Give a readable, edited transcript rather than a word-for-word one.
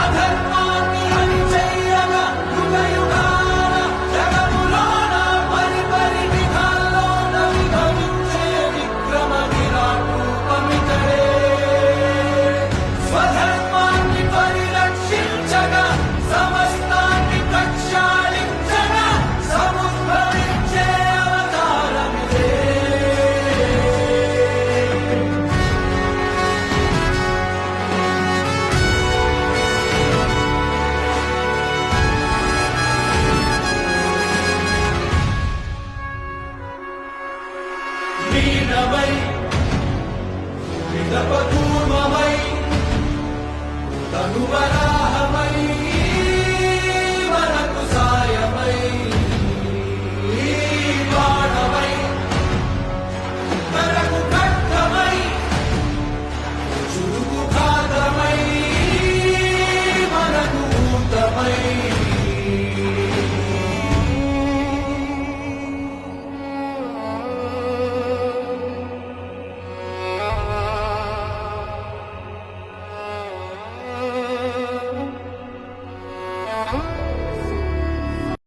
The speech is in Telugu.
అధర్మాన్ని అణిచెయ్యగా యుగ యుగాల జగములోన పరి పరి విధాల్లోన విభవించే విక్రమ విరాట్ రూపమితడే. స్వధర్మాన్ని పరిరక్షించగా సమస్తాన్ని ప్రక్షాళించగా సముద్భవించే అవతారమిదే. లీనమై విదపకూర్మమై తనువర